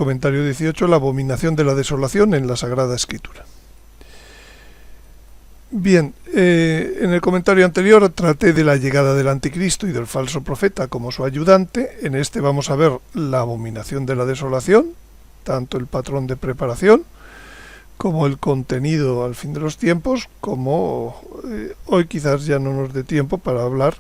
comentario 18, la abominación de la desolación en la Sagrada Escritura. Bien, en el comentario anterior traté de la llegada del anticristo y del falso profeta como su ayudante. En este vamos a ver la abominación de la desolación, tanto el patrón de preparación como el contenido al fin de los tiempos, como hoy quizás ya no nos dé tiempo para hablar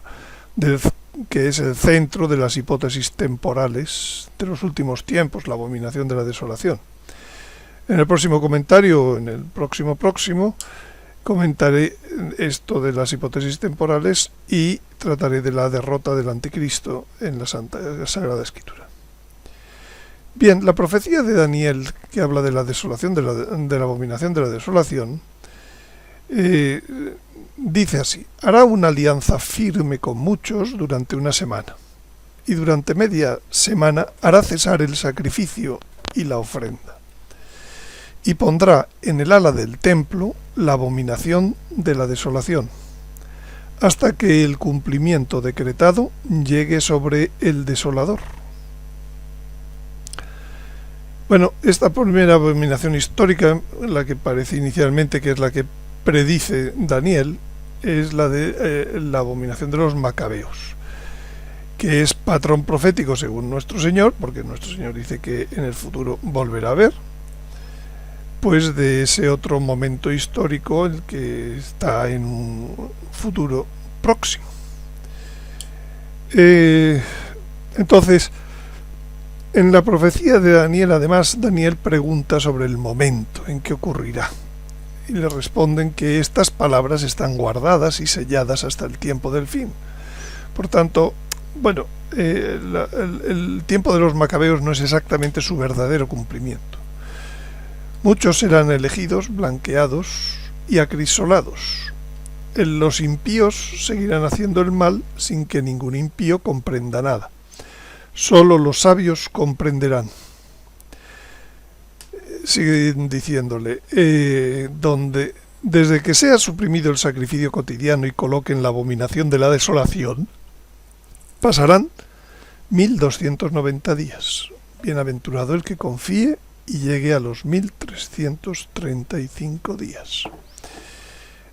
del que es el centro de las hipótesis temporales de los últimos tiempos, la abominación de la desolación. En el próximo comentario, en el próximo, comentaré esto de las hipótesis temporales y trataré de la derrota del anticristo en la Sagrada Escritura. Bien, la profecía de Daniel, que habla de la desolación, de la abominación de la desolación, dice así: hará una alianza firme con muchos durante una semana, y durante media semana hará cesar el sacrificio y la ofrenda, y pondrá en el ala del templo la abominación de la desolación, hasta que el cumplimiento decretado llegue sobre el desolador. Bueno, esta primera abominación histórica, la que parece inicialmente que es la que predice Daniel, es la de la abominación de los macabeos, que es patrón profético según nuestro Señor, porque nuestro Señor dice que en el futuro volverá a ver, pues de ese otro momento histórico, el que está en un futuro próximo. Entonces, en la profecía de Daniel, además, Daniel pregunta sobre el momento en que ocurrirá. Y le responden que estas palabras están guardadas y selladas hasta el tiempo del fin. Por tanto, bueno, el tiempo de los macabeos no es exactamente su verdadero cumplimiento. Muchos serán elegidos, blanqueados y acrisolados. Los impíos seguirán haciendo el mal sin que ningún impío comprenda nada. Solo los sabios comprenderán. Siguen diciéndole, desde que sea suprimido el sacrificio cotidiano y coloquen la abominación de la desolación, pasarán 1290 días. Bienaventurado el que confíe y llegue a los 1335 días.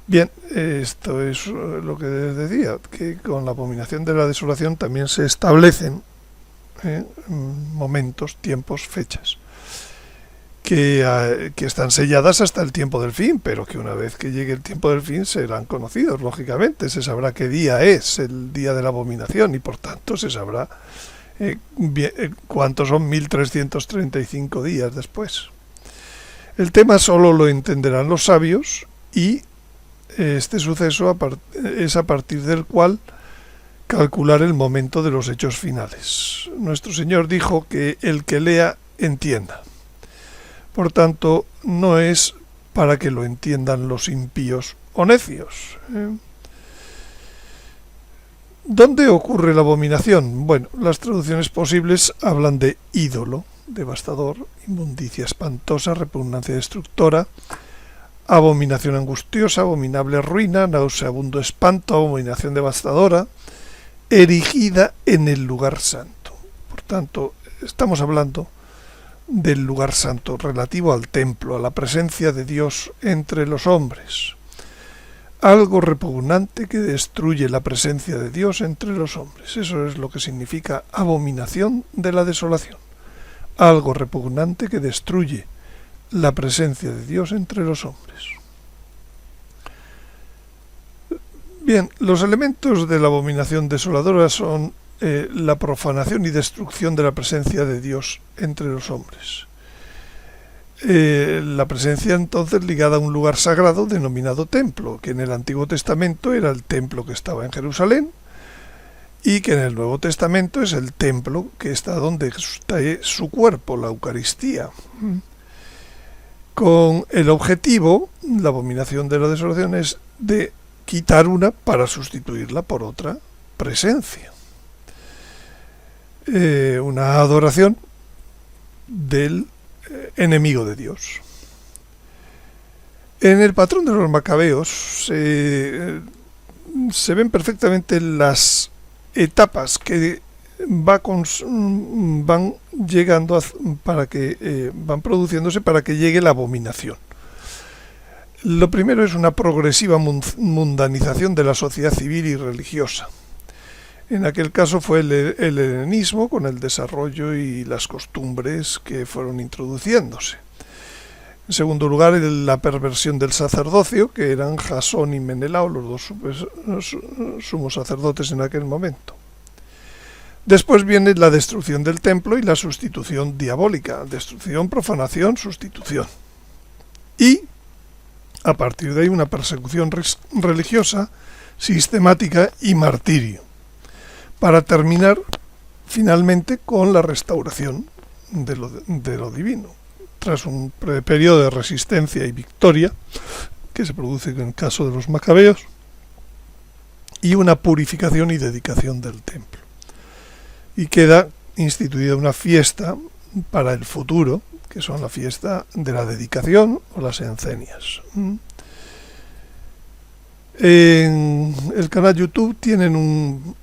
Bien, esto es lo que les decía, que con la abominación de la desolación también se establecen momentos, tiempos, fechas que están selladas hasta el tiempo del fin, pero que una vez que llegue el tiempo del fin serán conocidos, lógicamente. Se sabrá qué día es el día de la abominación y por tanto se sabrá cuántos son 1335 días después. El tema solo lo entenderán los sabios y este suceso es a partir del cual calcular el momento de los hechos finales. Nuestro Señor dijo que el que lea entienda. Por tanto, no es para que lo entiendan los impíos o necios. ¿Dónde ocurre la abominación? Bueno, las traducciones posibles hablan de ídolo, devastador, inmundicia espantosa, repugnancia destructora, abominación angustiosa, abominable ruina, nauseabundo espanto, abominación devastadora, erigida en el lugar santo. Por tanto, estamos hablando del lugar santo, relativo al templo, a la presencia de Dios entre los hombres. Algo repugnante que destruye la presencia de Dios entre los hombres. Eso es lo que significa abominación de la desolación. Algo repugnante que destruye la presencia de Dios entre los hombres. Bien, los elementos de la abominación desoladora son la profanación y destrucción de la presencia de Dios entre los hombres. La presencia entonces ligada a un lugar sagrado denominado templo, que en el Antiguo Testamento era el templo que estaba en Jerusalén y que en el Nuevo Testamento es el templo que está donde está su cuerpo, la Eucaristía. Con el objetivo, la abominación de la desolación es de quitar una para sustituirla por otra presencia. Una adoración del enemigo de Dios. En el patrón de los macabeos se ven perfectamente las etapas que van llegando van produciéndose para que llegue la abominación. Lo primero es una progresiva mundanización de la sociedad civil y religiosa. En aquel caso fue el helenismo, con el desarrollo y las costumbres que fueron introduciéndose. En segundo lugar, la perversión del sacerdocio, que eran Jasón y Menelao, los dos sumos sacerdotes en aquel momento. Después viene la destrucción del templo y la sustitución diabólica. Destrucción, profanación, sustitución. Y, a partir de ahí, una persecución religiosa, sistemática y martirio, para terminar finalmente con la restauración de lo divino, tras un periodo de resistencia y victoria, que se produce en el caso de los macabeos, y una purificación y dedicación del templo. Y queda instituida una fiesta para el futuro, que son la fiesta de la dedicación o las encenias. En el canal YouTube tienen un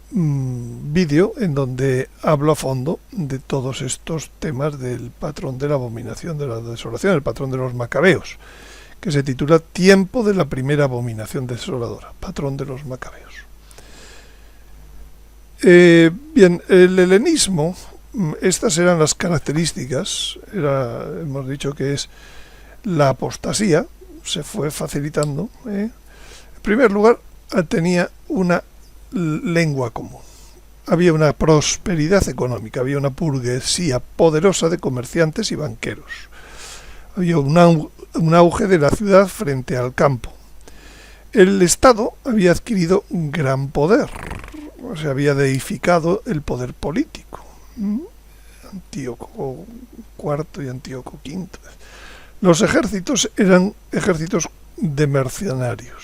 vídeo en donde hablo a fondo de todos estos temas del patrón de la abominación de la desolación, el patrón de los macabeos, que se titula Tiempo de la primera abominación desoladora, patrón de los macabeos. Bien, el helenismo, estas eran las características, hemos dicho que es la apostasía, se fue facilitando. En primer lugar, tenía una lengua común. Había una prosperidad económica, había una burguesía poderosa de comerciantes y banqueros. Había un auge de la ciudad frente al campo. El Estado había adquirido un gran poder, se había deificado el poder político. Antíoco IV y Antíoco V. Los ejércitos eran ejércitos de mercenarios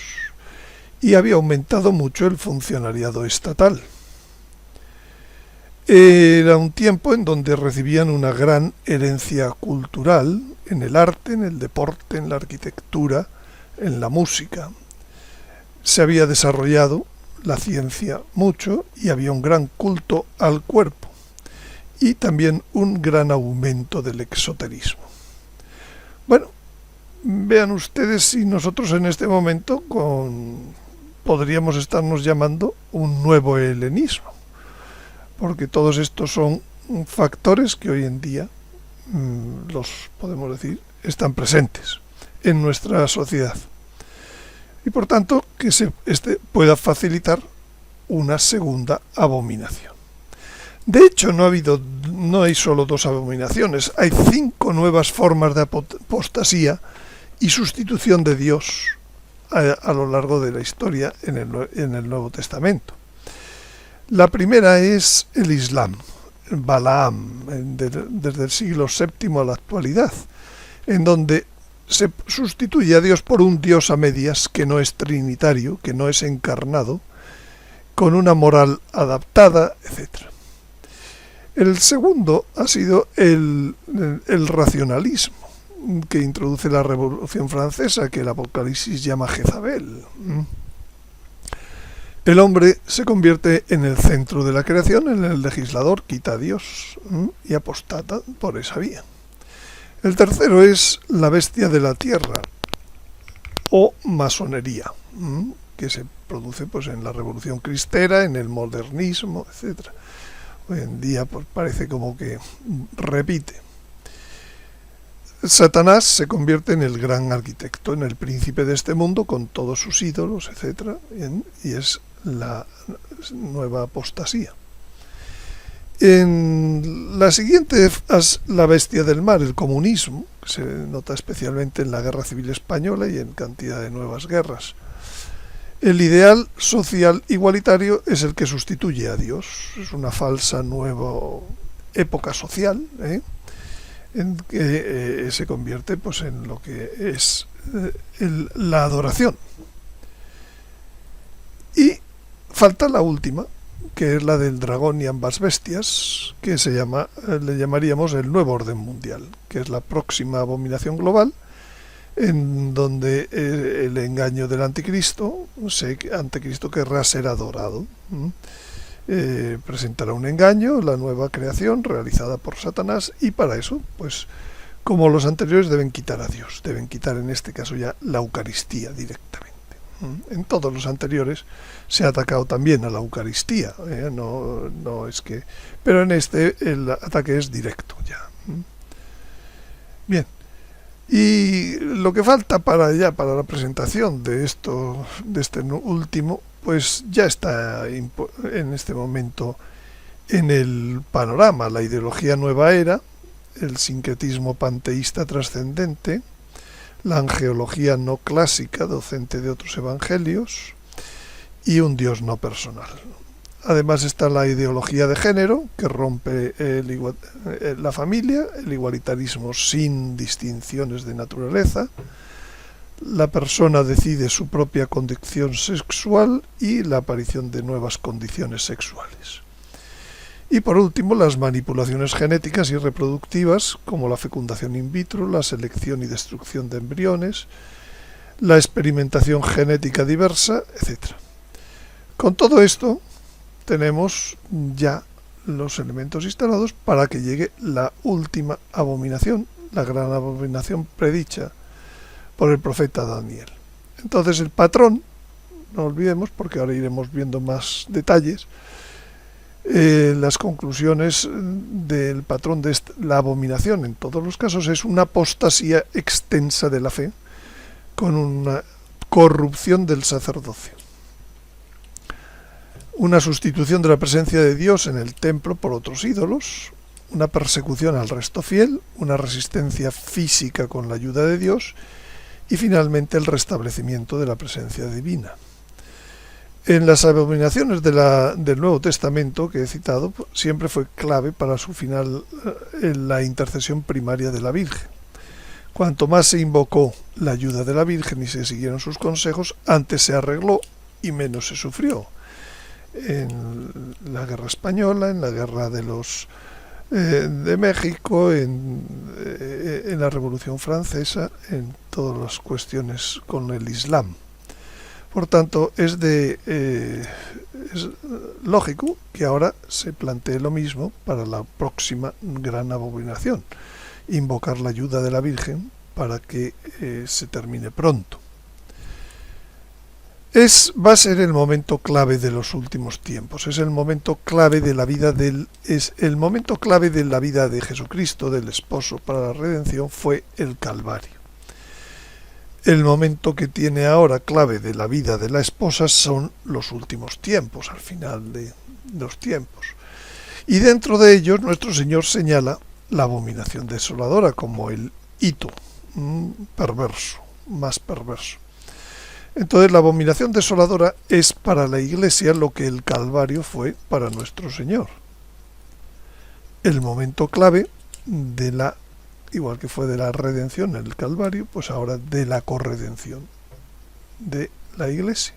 y había aumentado mucho el funcionariado estatal. Era un tiempo en donde recibían una gran herencia cultural en el arte, en el deporte, en la arquitectura, en la música. Se había desarrollado la ciencia mucho y había un gran culto al cuerpo y también un gran aumento del exoterismo. Bueno, vean ustedes si nosotros en este momento podríamos estarnos llamando un nuevo helenismo, porque todos estos son factores que hoy en día los podemos decir están presentes en nuestra sociedad y por tanto que pueda facilitar una segunda abominación. De hecho, no hay solo dos abominaciones, hay 5 nuevas formas de apostasía y sustitución de Dios a lo largo de la historia en el Nuevo Testamento. La primera es el Islam, Balaam, desde el siglo VII a la actualidad, en donde se sustituye a Dios por un Dios a medias que no es trinitario, que no es encarnado, con una moral adaptada, etc. El segundo ha sido el racionalismo, que introduce la Revolución Francesa, que el Apocalipsis llama Jezabel. El hombre se convierte en el centro de la creación, en el legislador, quita a Dios y apostata por esa vía. El tercero es la bestia de la tierra o masonería, que se produce pues en la Revolución Cristera, en el modernismo, etc. Hoy en día pues parece como que repite. Satanás se convierte en el gran arquitecto, en el príncipe de este mundo con todos sus ídolos, etc. Y es la nueva apostasía. En la siguiente es la bestia del mar, el comunismo, que se nota especialmente en la Guerra Civil Española y en cantidad de nuevas guerras. El ideal social igualitario es el que sustituye a Dios. Es una falsa nueva época social, en que se convierte pues en lo que es la adoración. Y falta la última, que es la del dragón y ambas bestias, que le llamaríamos el nuevo orden mundial, que es la próxima abominación global, en donde el engaño del anticristo querrá ser adorado. presentará un engaño, la nueva creación realizada por Satanás, y para eso, pues como los anteriores, deben quitar a Dios, deben quitar en este caso ya la Eucaristía directamente. En todos los anteriores se ha atacado también a la Eucaristía, no es que, pero en este el ataque es directo ya. Bien, y lo que falta para la presentación de este último, pues ya está en este momento en el panorama la ideología nueva era, el sincretismo panteísta trascendente, la angeología no clásica, docente de otros evangelios, y un Dios no personal. Además está la ideología de género, que rompe la familia, el igualitarismo sin distinciones de naturaleza, la persona decide su propia condición sexual y la aparición de nuevas condiciones sexuales. Y por último, las manipulaciones genéticas y reproductivas, como la fecundación in vitro, la selección y destrucción de embriones, la experimentación genética diversa, etc. Con todo esto, tenemos ya los elementos instalados para que llegue la última abominación, la gran abominación predicha por el profeta Daniel. Entonces el patrón, no olvidemos, porque ahora iremos viendo más detalles, las conclusiones del patrón de la abominación en todos los casos es una apostasía extensa de la fe con una corrupción del sacerdocio, una sustitución de la presencia de Dios en el templo por otros ídolos, una persecución al resto fiel, una resistencia física con la ayuda de Dios y finalmente el restablecimiento de la presencia divina. En las abominaciones del Nuevo Testamento que he citado, siempre fue clave para su final en la intercesión primaria de la Virgen. Cuanto más se invocó la ayuda de la Virgen y se siguieron sus consejos, antes se arregló y menos se sufrió. En la guerra española, en la guerra de México, en la Revolución Francesa, en todas las cuestiones con el Islam. Por tanto, es lógico que ahora se plantee lo mismo para la próxima gran abominación, invocar la ayuda de la Virgen para que se termine pronto. Va a ser el momento clave de los últimos tiempos, es el momento clave de la vida de Jesucristo, del esposo para la redención, fue el Calvario. El momento que tiene ahora clave de la vida de la esposa son los últimos tiempos, al final de los tiempos. Y dentro de ellos nuestro Señor señala la abominación desoladora como el hito perverso, más perverso. Entonces la abominación desoladora es para la Iglesia lo que el Calvario fue para nuestro Señor. El momento clave igual que fue de la redención en el Calvario, pues ahora de la corredención de la Iglesia.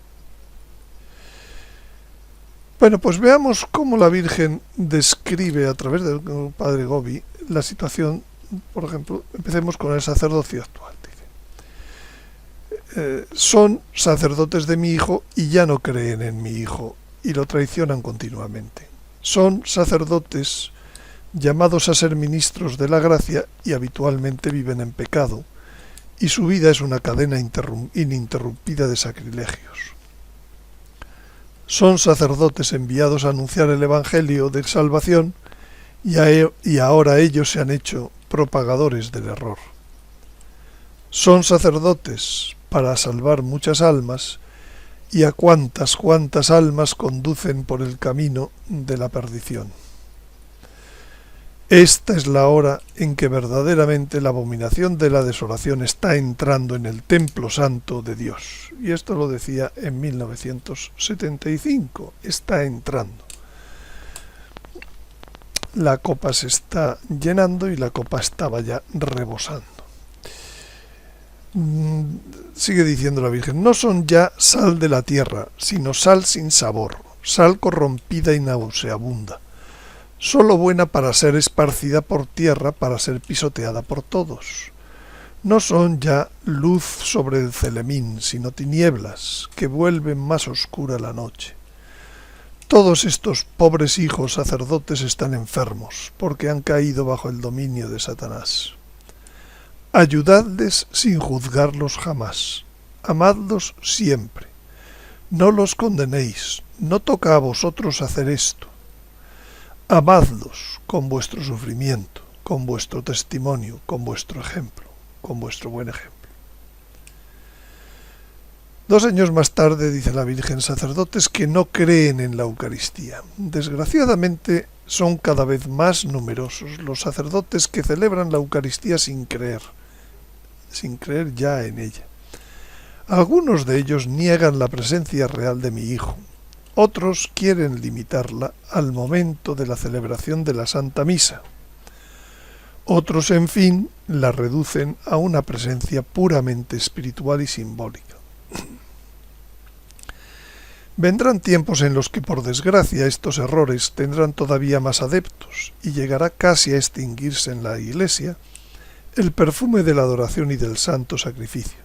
Bueno, pues veamos cómo la Virgen describe a través del Padre Gobi la situación. Por ejemplo, empecemos con el sacerdocio actual. Dice, son sacerdotes de mi Hijo y ya no creen en mi Hijo y lo traicionan continuamente. Son sacerdotes llamados a ser ministros de la gracia y habitualmente viven en pecado, y su vida es una cadena ininterrumpida de sacrilegios. Son sacerdotes enviados a anunciar el Evangelio de salvación y ahora ellos se han hecho propagadores del error. Son sacerdotes para salvar muchas almas y a cuántas almas conducen por el camino de la perdición. Esta es la hora en que verdaderamente la abominación de la desolación está entrando en el templo santo de Dios. Y esto lo decía en 1975. Está entrando. La copa se está llenando y la copa estaba ya rebosando. Sigue diciendo la Virgen, no son ya sal de la tierra, sino sal sin sabor, sal corrompida y nauseabunda. Solo buena para ser esparcida por tierra, para ser pisoteada por todos. No son ya luz sobre el celemín, sino tinieblas, que vuelven más oscura la noche. Todos estos pobres hijos sacerdotes están enfermos, porque han caído bajo el dominio de Satanás. Ayudadles sin juzgarlos jamás. Amadlos siempre. No los condenéis, no toca a vosotros hacer esto. Amadlos con vuestro sufrimiento, con vuestro testimonio, con vuestro ejemplo, con vuestro buen ejemplo. 2 años más tarde, dice la Virgen, sacerdotes que no creen en la Eucaristía. Desgraciadamente son cada vez más numerosos los sacerdotes que celebran la Eucaristía sin creer ya en ella. Algunos de ellos niegan la presencia real de mi Hijo. Otros quieren limitarla al momento de la celebración de la Santa Misa. Otros, en fin, la reducen a una presencia puramente espiritual y simbólica. Vendrán tiempos en los que, por desgracia, estos errores tendrán todavía más adeptos y llegará casi a extinguirse en la Iglesia el perfume de la adoración y del santo sacrificio.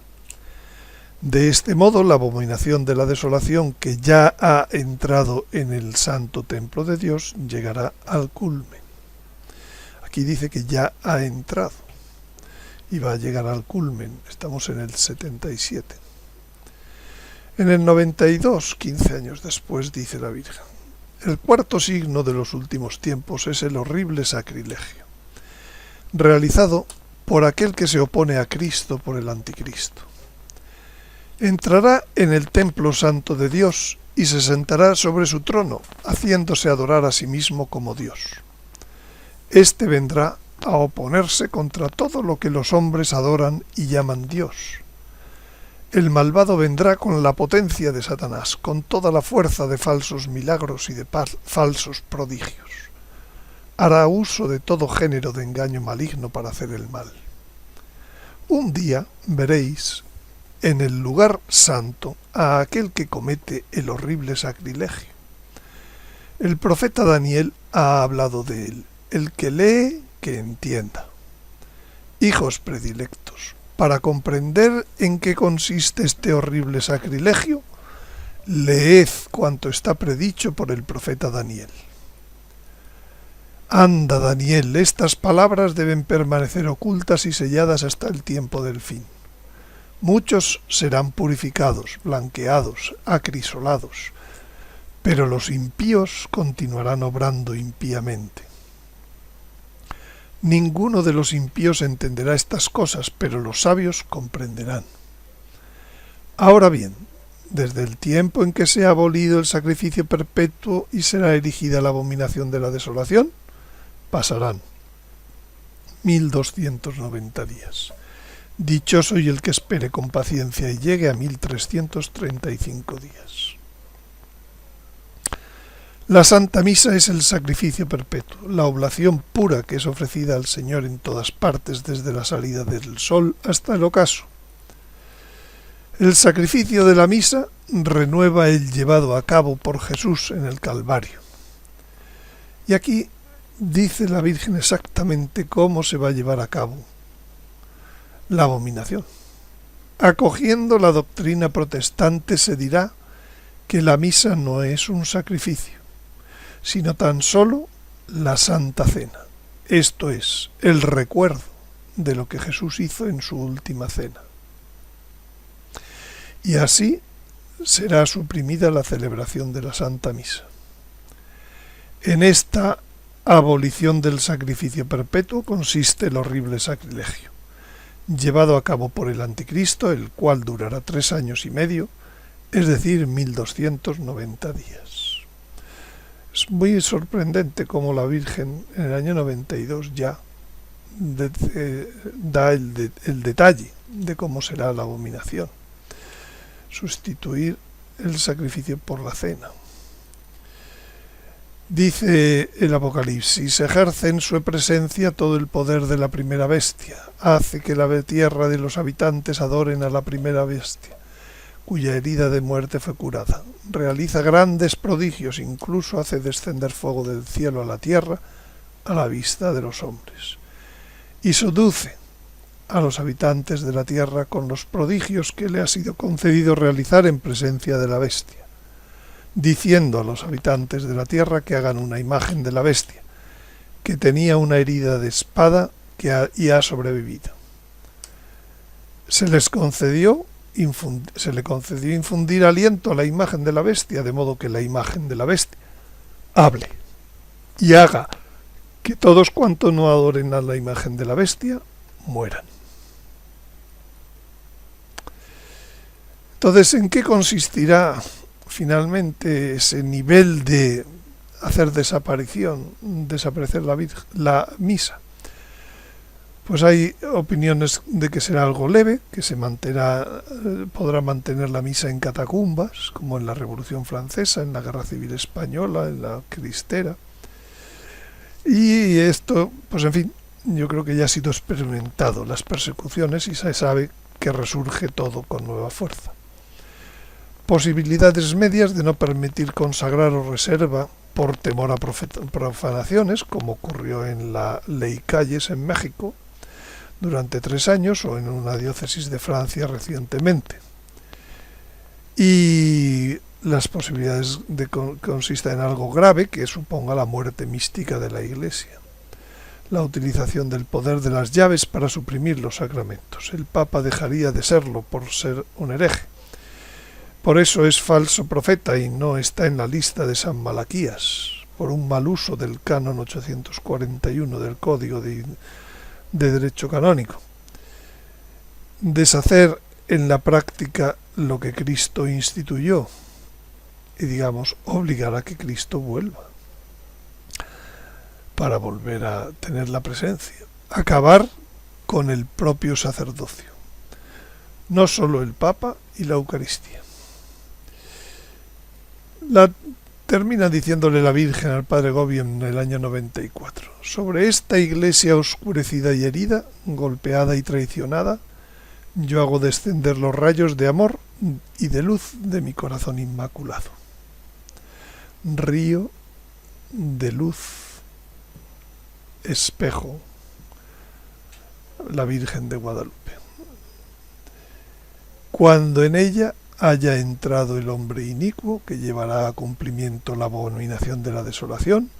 De este modo, la abominación de la desolación que ya ha entrado en el santo templo de Dios llegará al culmen. Aquí dice que ya ha entrado y va a llegar al culmen. Estamos en el 77. En el 92, 15 años después, dice la Virgen, el cuarto signo de los últimos tiempos es el horrible sacrilegio, realizado por aquel que se opone a Cristo por el anticristo. Entrará en el templo santo de Dios y se sentará sobre su trono, haciéndose adorar a sí mismo como Dios. Este vendrá a oponerse contra todo lo que los hombres adoran y llaman Dios. El malvado vendrá con la potencia de Satanás, con toda la fuerza de falsos milagros y de falsos prodigios. Hará uso de todo género de engaño maligno para hacer el mal. Un día veréis en el lugar santo a aquel que comete el horrible sacrilegio. El profeta Daniel ha hablado de él. El que lee, que entienda. Hijos predilectos, para comprender en qué consiste este horrible sacrilegio, leed cuanto está predicho por el profeta Daniel. Anda, Daniel, estas palabras deben permanecer ocultas y selladas hasta el tiempo del fin. Muchos serán purificados, blanqueados, acrisolados, pero los impíos continuarán obrando impíamente. Ninguno de los impíos entenderá estas cosas, pero los sabios comprenderán. Ahora bien, desde el tiempo en que se ha abolido el sacrificio perpetuo y será erigida la abominación de la desolación, pasarán 1290 días. Dichoso y el que espere con paciencia y llegue a 1335 días. La Santa Misa es el sacrificio perpetuo, la oblación pura que es ofrecida al Señor en todas partes desde la salida del sol hasta el ocaso. El sacrificio de la misa renueva el llevado a cabo por Jesús en el Calvario. Y aquí dice la Virgen exactamente cómo se va a llevar a cabo la abominación. Acogiendo la doctrina protestante se dirá que la misa no es un sacrificio, sino tan solo la Santa Cena, esto es, el recuerdo de lo que Jesús hizo en su última cena. Y así será suprimida la celebración de la Santa Misa. En esta abolición del sacrificio perpetuo consiste el horrible sacrilegio, llevado a cabo por el anticristo, el cual durará 3 años y medio, es decir, 1290 días. Es muy sorprendente cómo la Virgen en el año 92 ya da el detalle de cómo será la abominación. Sustituir el sacrificio por la cena. Dice el Apocalipsis, ejerce en su presencia todo el poder de la primera bestia, hace que la tierra de los habitantes adoren a la primera bestia, cuya herida de muerte fue curada. Realiza grandes prodigios, incluso hace descender fuego del cielo a la tierra a la vista de los hombres. Y seduce a los habitantes de la tierra con los prodigios que le ha sido concedido realizar en presencia de la bestia. diciendo a los habitantes de la tierra que hagan una imagen de la bestia, que tenía una herida de espada y ha sobrevivido. Se le concedió infundir aliento a la imagen de la bestia, de modo que la imagen de la bestia hable y haga que todos cuantos no adoren a la imagen de la bestia mueran. Entonces, ¿en qué consistirá finalmente ese nivel de hacer desaparecer la misa? Pues hay opiniones de que será algo leve, que podrá mantener la misa en catacumbas, como en la Revolución Francesa, en la Guerra Civil Española, en la Cristera. Y esto, pues en fin, yo creo que ya ha sido experimentado las persecuciones y se sabe que resurge todo con nueva fuerza. Posibilidades medias de no permitir consagrar o reserva por temor a profanaciones, como ocurrió en la Ley Calles en México durante 3 años o en una diócesis de Francia recientemente. Y las posibilidades de que consista en algo grave que suponga la muerte mística de la Iglesia. La utilización del poder de las llaves para suprimir los sacramentos. El Papa dejaría de serlo por ser un hereje. Por eso es falso profeta y no está en la lista de San Malaquías, por un mal uso del canon 841 del Código de Derecho Canónico. Deshacer en la práctica lo que Cristo instituyó y, digamos, obligar a que Cristo vuelva para volver a tener la presencia. Acabar con el propio sacerdocio, no solo el Papa y la Eucaristía. Termina diciéndole la Virgen al Padre Gobi en el año 94. Sobre esta iglesia oscurecida y herida, golpeada y traicionada, yo hago descender los rayos de amor y de luz de mi corazón inmaculado. Río de luz, espejo, la Virgen de Guadalupe. Cuando en ella haya entrado el hombre inicuo que llevará a cumplimiento la abominación de la desolación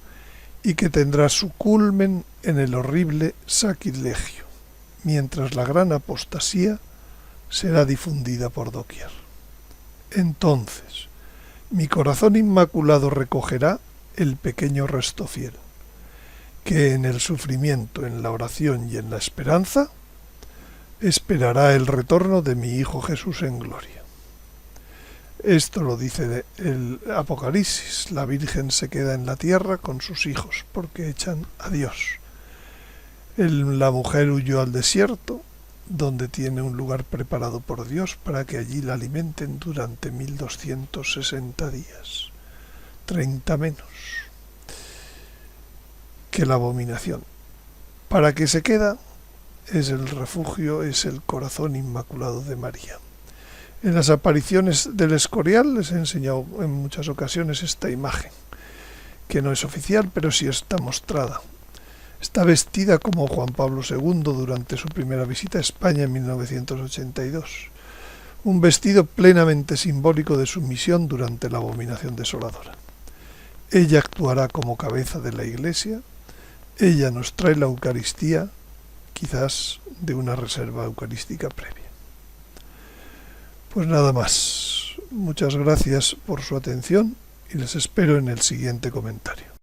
y que tendrá su culmen en el horrible sacrilegio, mientras la gran apostasía será difundida por doquier. Entonces, mi corazón inmaculado recogerá el pequeño resto fiel, que en el sufrimiento, en la oración y en la esperanza, esperará el retorno de mi Hijo Jesús en gloria. Esto lo dice el Apocalipsis. La Virgen se queda en la tierra con sus hijos porque echan a Dios. La mujer huyó al desierto, donde tiene un lugar preparado por Dios para que allí la alimenten durante 1260 días. 30 menos que la abominación. Para que se queda es el refugio, es el corazón inmaculado de María. En las apariciones del Escorial les he enseñado en muchas ocasiones esta imagen, que no es oficial, pero sí está mostrada. Está vestida como Juan Pablo II durante su primera visita a España en 1982. Un vestido plenamente simbólico de su misión durante la abominación desoladora. Ella actuará como cabeza de la Iglesia. Ella nos trae la Eucaristía, quizás de una reserva eucarística previa. Pues nada más. Muchas gracias por su atención y les espero en el siguiente comentario.